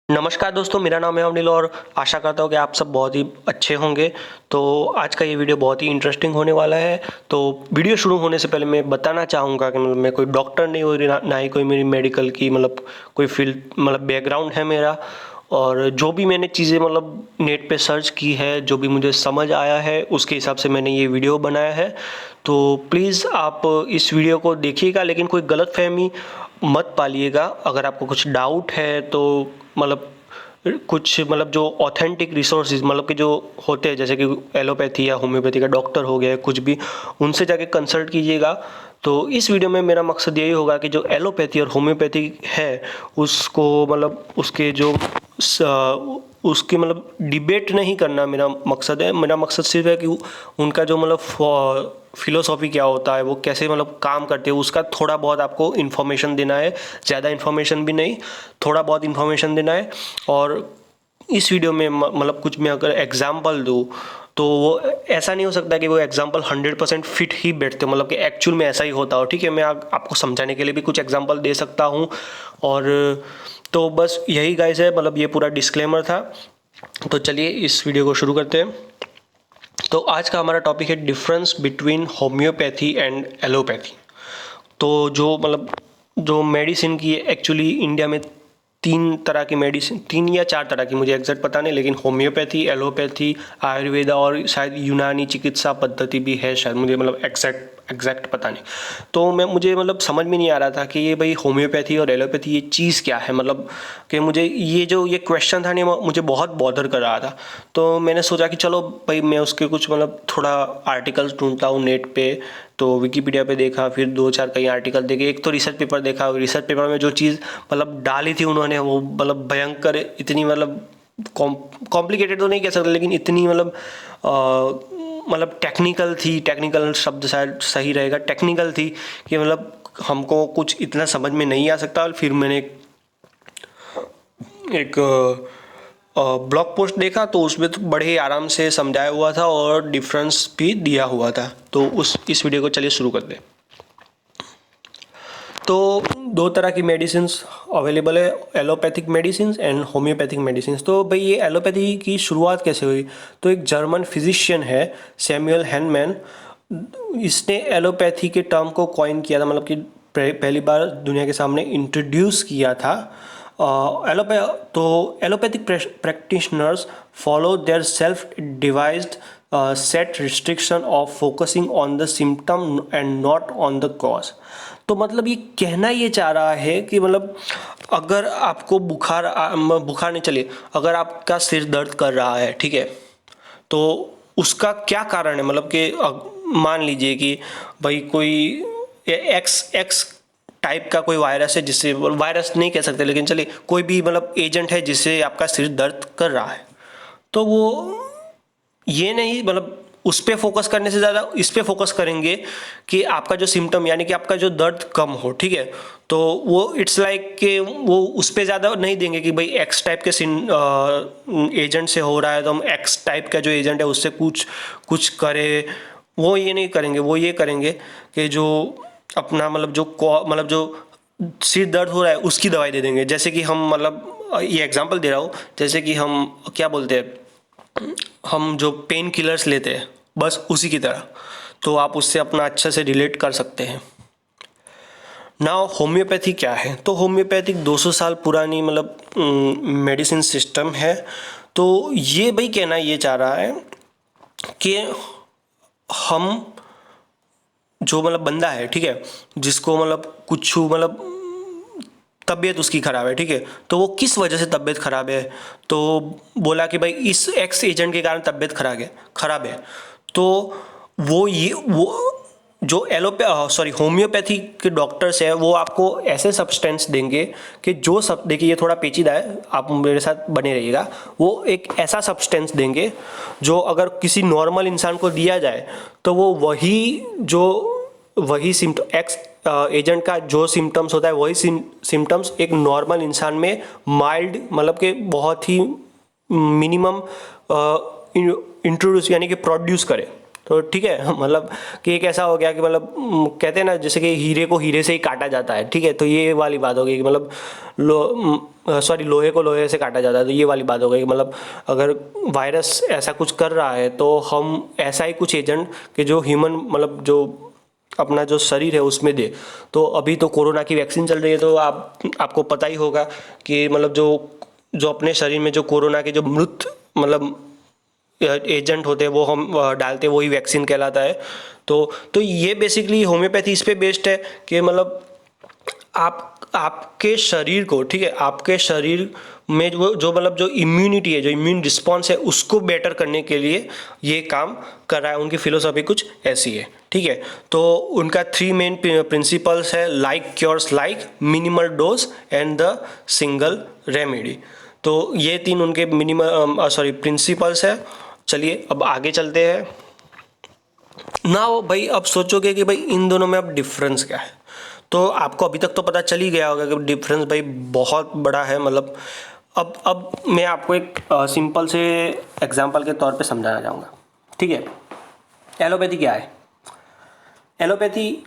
नमस्कार दोस्तों, मेरा नाम है अवनील और आशा करता हूँ कि आप सब बहुत ही अच्छे होंगे। तो आज का ये वीडियो बहुत ही इंटरेस्टिंग होने वाला है। तो वीडियो शुरू होने से पहले मैं बताना चाहूँगा कि मैं कोई डॉक्टर नहीं हूँ, ना ही कोई मेरी मेडिकल की कोई फील्ड बैकग्राउंड है मेरा। और जो भी मैंने चीज़ें नेट पे सर्च की है, जो भी मुझे समझ आया है, उसके हिसाब से मैंने ये वीडियो बनाया है। तो प्लीज़ आप इस वीडियो को देखिएगा, लेकिन कोई गलतफहमी मत पालिएगा। अगर आपको कुछ डाउट है तो मतलब कुछ जो ऑथेंटिक रिसोर्सेज कि जो होते हैं, जैसे कि एलोपैथी या होम्योपैथी का डॉक्टर हो गया, कुछ भी उनसे जाके कंसल्ट कीजिएगा। तो इस वीडियो में मेरा मकसद यही होगा कि जो एलोपैथी और होम्योपैथी है उसको उसके जो उसकी डिबेट नहीं करना मेरा मकसद है। मेरा मकसद सिर्फ है कि उनका जो फिलोसॉफी क्या होता है, वो कैसे काम करते हैं, उसका थोड़ा बहुत आपको इन्फॉर्मेशन देना है। ज़्यादा इन्फॉर्मेशन भी नहीं, थोड़ा बहुत इन्फॉर्मेशन देना है। और इस वीडियो में कुछ मैं अगर एग्जांपल दूँ तो वो ऐसा नहीं हो सकता कि वो एग्जांपल 100% फिट ही बैठते, कि एक्चुअल में ऐसा ही होता हो। ठीक है, मैं आपको समझाने के लिए भी कुछ एग्जांपल दे सकता हूँ। और तो बस यही गाइस है, ये पूरा डिस्क्लेमर था। तो चलिए इस वीडियो को शुरू करते हैं। तो आज का हमारा टॉपिक है difference between homeopathy and allopathy. तो जो मेडिसिन की एक्चुअली इंडिया में तीन तरह की मेडिसिन, 3 या 4 तरह की, मुझे एग्जैक्ट पता नहीं, लेकिन होम्योपैथी, एलोपैथी, आयुर्वेदा और शायद यूनानी चिकित्सा पद्धति भी है शायद, मुझे एग्जैक्ट पता नहीं। तो मुझे समझ में नहीं आ रहा था कि ये भाई होम्योपैथी और एलोपैथी ये चीज़ क्या है। कि मुझे ये क्वेश्चन था नहीं, मुझे बहुत बॉदर कर रहा था। तो मैंने सोचा कि चलो भाई मैं उसके कुछ थोड़ा आर्टिकल्स ढूंढता हूँ नेट पे। तो विकीपीडिया पे देखा, फिर 2-4 कई आर्टिकल देखे, एक तो रिसर्च पेपर देखा। रिसर्च पेपर में जो चीज़ डाली थी उन्होंने, वो भयंकर, इतनी कॉम्प्लिकेटेड तो नहीं कह सकते, लेकिन इतनी टेक्निकल थी। टेक्निकल शब्द शायद सही रहेगा, टेक्निकल थी कि हमको कुछ इतना समझ में नहीं आ सकता। और फिर मैंने एक ब्लॉग पोस्ट देखा, तो उसमें तो बड़े ही आराम से समझाया हुआ था और डिफरेंस भी दिया हुआ था। तो इस वीडियो को चलिए शुरू करते हैं। तो 2 तरह की मेडिसिन्स अवेलेबल है, allopathic medicines and homeopathic medicines. तो भाई ये एलोपैथी की शुरुआत कैसे हुई? तो एक जर्मन फिजिशियन है, सैमुअल हैनमैन, इसने एलोपैथी के टर्म को कॉइन किया था, कि पहली बार दुनिया के सामने इंट्रोड्यूस किया था। तो allopathic practitioners follow their self devised set restriction of focusing on the symptom and not on the cause. तो ये कहना ये चाह रहा है कि अगर आपको बुखार नहीं, चलिए अगर आपका सिर दर्द कर रहा है, ठीक है, तो उसका क्या कारण है? कि मान लीजिए कि भाई कोई एक्स टाइप का कोई वायरस है, जिससे, वायरस नहीं कह सकते, लेकिन चलिए कोई भी एजेंट है जिससे आपका सिर दर्द कर रहा है। तो वो ये नहीं, उस पर फोकस करने से ज़्यादा इस पे फोकस करेंगे कि आपका जो सिम्टम, यानी कि आपका जो दर्द कम हो, ठीक है। तो वो इट्स लाइक कि वो उस पर ज़्यादा नहीं देंगे कि भाई एक्स टाइप के एजेंट से हो रहा है, तो हम एक्स टाइप का जो एजेंट है उससे कुछ करे। वो ये नहीं करेंगे, वो ये करेंगे कि जो अपना जो सिर दर्द हो रहा है उसकी दवाई दे देंगे। जैसे कि हम ये एग्जांपल दे रहा हूँ, जैसे कि हम क्या बोलते हैं, हम जो पेन किलर्स लेते हैं, बस उसी की तरह। तो आप उससे अपना अच्छे से रिलेट कर सकते हैं। नाउ होम्योपैथी क्या है? तो होम्योपैथिक 200 साल पुरानी मेडिसिन सिस्टम है। तो ये भाई कहना ये चाह रहा है कि हम जो बंदा है, ठीक है, जिसको कुछ तबीयत उसकी ख़राब है, ठीक है, तो वो किस वजह से तबीयत ख़राब है? तो बोला कि भाई इस एक्स एजेंट के कारण तबीयत ख़राब है। तो वो जो होम्योपैथी के डॉक्टर्स है, वो आपको ऐसे सब्सटेंस देंगे कि जो सब, देखिए ये थोड़ा पेचीदा है, आप मेरे साथ बने रहिएगा। वो एक ऐसा सब्सटेंस देंगे जो अगर किसी नॉर्मल इंसान को दिया जाए तो वो वही सिम्टम, एक्स एजेंट का जो सिम्टम्स होता है, वही सिम्टम्स एक नॉर्मल इंसान में माइल्ड, कि बहुत ही मिनिमम इंट्रोड्यूस, यानी कि प्रोड्यूस करे। तो ठीक है, मतलब कि एक ऐसा हो गया कि मतलब कहते हैं ना जैसे कि हीरे को हीरे से ही काटा जाता है, ठीक है। तो ये वाली बात हो गई कि मतलब लोहे को लोहे से काटा जाता है। तो ये वाली बात हो गई कि मतलब अगर वायरस ऐसा कुछ कर रहा है तो हम ऐसा ही कुछ एजेंट कि जो ह्यूमन मतलब जो अपना जो शरीर है उसमें दे। तो अभी तो कोरोना की वैक्सीन चल रही है, तो आपको पता ही होगा कि मतलब जो जो अपने शरीर में जो कोरोना के जो मृत मतलब एजेंट होते हैं वो हम डालते हैं, वही वैक्सीन कहलाता है। तो ये बेसिकली होम्योपैथी इस पे बेस्ड है कि मतलब आपके शरीर को, ठीक है, आपके शरीर में जो मतलब जो इम्यूनिटी है, जो इम्यून रिस्पॉन्स है, उसको बेटर करने के लिए ये काम कर रहा है। उनकी फिलोसॉफी कुछ ऐसी है, ठीक है। तो उनका 3 मेन प्रिंसिपल्स है, like cures like, minimal dose and the single remedy. तो ये 3 उनके प्रिंसिपल्स है। चलिए अब आगे चलते हैं ना। भाई अब सोचोगे कि भाई इन दोनों में अब डिफरेंस क्या है, तो आपको अभी तक तो पता चल ही गया होगा कि डिफरेंस भाई बहुत बड़ा है। मतलब अब मैं आपको एक सिंपल से एग्जांपल के तौर पे समझाना चाहूँगा, ठीक है। एलोपैथी क्या है? एलोपैथी,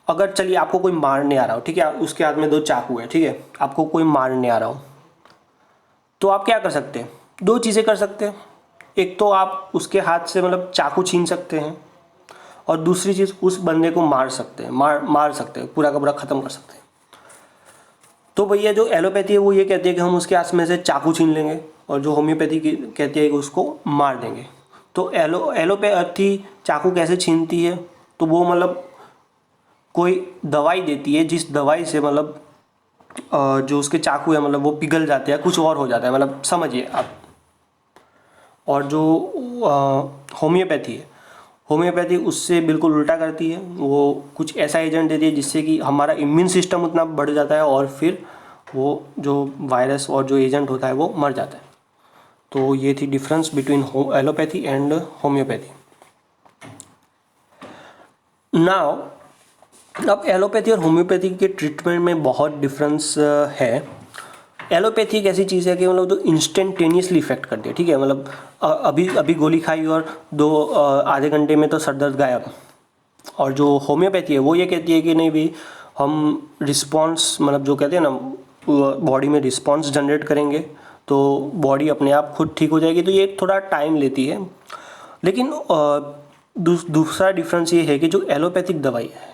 अगर चलिए आपको कोई मारने आ रहा हो, ठीक है, उसके हाथ में 2 चाकू है, ठीक है, आपको कोई मारने आ रहा हो, तो आप क्या कर सकते हैं? 2 चीज़ें कर सकते हैं। एक तो आप उसके हाथ से मतलब चाकू छीन सकते हैं, और दूसरी चीज़ उस बंदे को मार सकते हैं, मार सकते हैं, पूरा का पूरा ख़त्म कर सकते हैं। तो भैया जो एलोपैथी है वो ये कहती है कि हम उसके हाथ में से चाकू छीन लेंगे, और जो होम्योपैथी कहती है कि उसको मार देंगे। तो एलोपैथी चाकू कैसे छीनती है? तो वो मतलब कोई दवाई देती है, जिस दवाई से मतलब जो उसके चाकू है मतलब वो पिघल जाते हैं, कुछ और हो जाता है, मतलब समझिए आप। और जो होम्योपैथी है, होम्योपैथी उससे बिल्कुल उल्टा करती है। वो कुछ ऐसा एजेंट देती है जिससे कि हमारा इम्यून सिस्टम उतना बढ़ जाता है, और फिर वो जो वायरस और जो एजेंट होता है वो मर जाता है। तो ये थी difference between allopathy and homeopathy. Now अब एलोपैथी और होम्योपैथी के ट्रीटमेंट में बहुत डिफरेंस है। एलोपैथी एक ऐसी चीज़ है कि मतलब जो इंस्टेंटेनियसली इफेक्ट करती है, ठीक है, मतलब अभी गोली खाई और आधे घंटे में तो सर दर्द गायब। और जो होम्योपैथी है वो ये कहती है कि नहीं भी हम रिस्पॉन्स मतलब जो कहते हैं ना बॉडी में रिस्पॉन्स जनरेट करेंगे तो बॉडी अपने आप खुद ठीक हो जाएगी। तो ये थोड़ा टाइम लेती है। लेकिन दूसरा डिफरेंस ये है कि जो एलोपैथिक दवाई है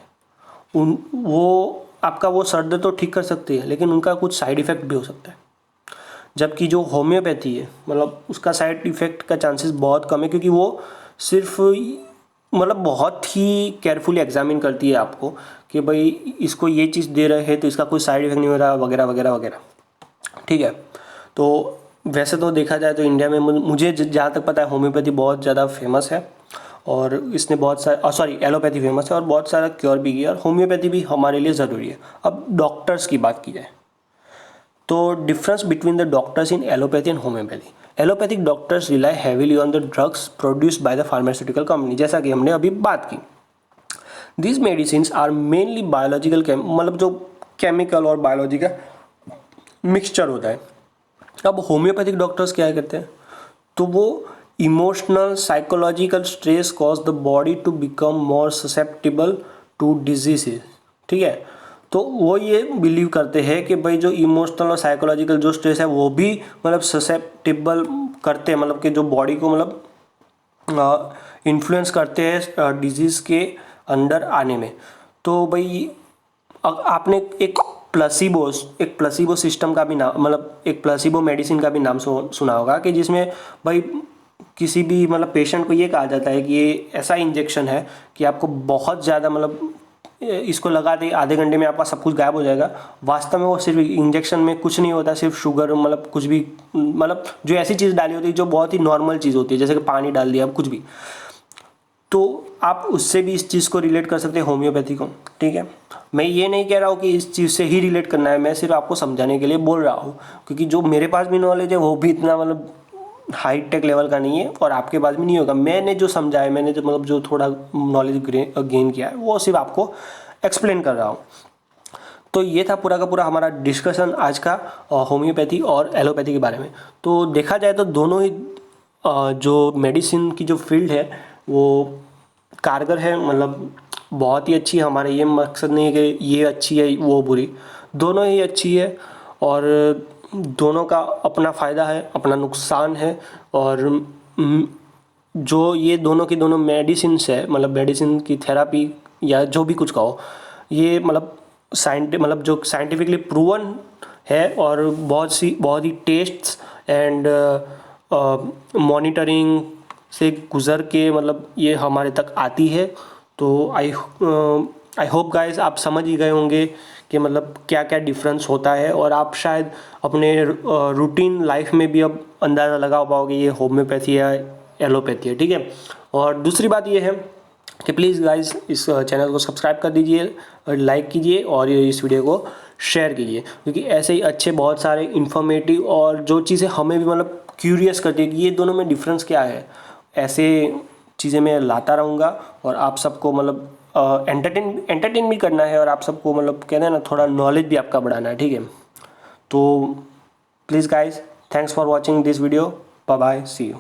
वो आपका वो सर दर्द तो ठीक कर सकती है, लेकिन उनका कुछ साइड इफ़ेक्ट भी हो सकता है। जबकि जो होम्योपैथी है मतलब उसका साइड इफ़ेक्ट का चांसेस बहुत कम है, क्योंकि वो सिर्फ मतलब बहुत ही केयरफुली एग्जामिन करती है आपको कि भाई इसको ये चीज़ दे रहे हैं तो इसका कोई साइड इफ़ेक्ट नहीं हो रहा, वगैरह वगैरह वगैरह, ठीक है। तो वैसे तो देखा जाए तो इंडिया में मुझे जहाँ तक पता है होम्योपैथी बहुत ज़्यादा फेमस है, और इसने बहुत सारा एलोपैथी फेमस है और बहुत सारा क्योर भी किया, और होम्योपैथी भी हमारे लिए ज़रूरी है। अब डॉक्टर्स की बात की जाए तो difference between the doctors in allopathy and homeopathy. Allopathic doctors rely heavily on the drugs produced by the pharmaceutical company, जैसा कि हमने अभी बात की। These medicine are mainly biological मतलब जो केमिकल और बायोलॉजी का मिक्सचर होता है। अब होम्योपैथिक डॉक्टर्स क्या करते हैं? तो वो emotional psychological stress cause the body to become more susceptible to diseases, ठीक है। तो वो ये बिलीव करते हैं कि भाई जो इमोशनल और साइकोलॉजिकल जो स्ट्रेस है वो भी मतलब ससेप्टेबल करते हैं, मतलब कि जो बॉडी को मतलब इन्फ्लुएंस करते हैं डिजीज़ के अंदर आने में। तो भाई आपने एक प्लेसिबो सिस्टम का भी नाम मतलब एक प्लेसिबो मेडिसिन का भी नाम सुना होगा, कि जिसमें भाई किसी भी मतलब पेशेंट को ये कहा जाता है कि ये ऐसा इंजेक्शन है कि आपको बहुत ज़्यादा मतलब इसको लगा दे आधे घंटे में आपका सब कुछ गायब हो जाएगा। वास्तव में वो सिर्फ इंजेक्शन में कुछ नहीं होता, सिर्फ शुगर मतलब कुछ भी मतलब जो ऐसी चीज़ डाली होती है जो बहुत ही नॉर्मल चीज़ होती है, जैसे कि पानी डाल दिया कुछ भी। तो आप उससे भी इस चीज़ को रिलेट कर सकते हैं होम्योपैथी को, ठीक है। मैं ये नहीं कह रहा हूँ कि इस चीज़ से ही रिलेट करना है, मैं सिर्फ आपको समझाने के लिए बोल रहा हूँ, क्योंकि जो मेरे पास भी नॉलेज है वो भी इतना मतलब हाई टेक लेवल का नहीं है और आपके पास भी नहीं होगा। मैंने जो समझा है, मैंने जो मतलब जो थोड़ा नॉलेज गेन किया है वो सिर्फ आपको एक्सप्लेन कर रहा हूँ। तो ये था पूरा का पूरा हमारा डिस्कशन आज का होम्योपैथी और एलोपैथी के बारे में। तो देखा जाए तो दोनों ही जो मेडिसिन की जो फील्ड है वो कारगर है, मतलब बहुत ही अच्छी है। हमारा ये मकसद नहीं है कि ये अच्छी है वो बुरी, दोनों ही अच्छी है और दोनों का अपना फ़ायदा है, अपना नुकसान है। और जो ये दोनों की दोनों मेडिसिन्स है, मतलब मेडिसिन की थेरापी या जो भी कुछ कहो, ये मतलब जो साइंटिफिकली प्रूवन है और बहुत ही टेस्ट्स एंड मॉनिटरिंग से गुज़र के मतलब ये हमारे तक आती है। तो आई होप गाइस आप समझ ही गए होंगे कि मतलब क्या क्या डिफरेंस होता है, और आप शायद अपने रूटीन लाइफ में भी अब अंदाज़ा लगा पाओगे ये होम्योपैथी या एलोपैथी है, ठीक है। और दूसरी बात ये है कि प्लीज़ गाइस इस चैनल को सब्सक्राइब कर दीजिए और लाइक कीजिए और इस वीडियो को शेयर कीजिए, क्योंकि ऐसे ही अच्छे बहुत सारे इन्फॉर्मेटिव और जो चीज़ें हमें भी मतलब क्यूरियस करती है कि ये दोनों में डिफरेंस क्या है, ऐसे चीज़ें मैं लाता रहूँगा। और आप सबको मतलब एंटरटेन भी करना है और आप सबको मतलब कहते हैं ना, थोड़ा नॉलेज भी आपका बढ़ाना है, ठीक है। तो please guys, thanks for watching this video, bye bye, see you.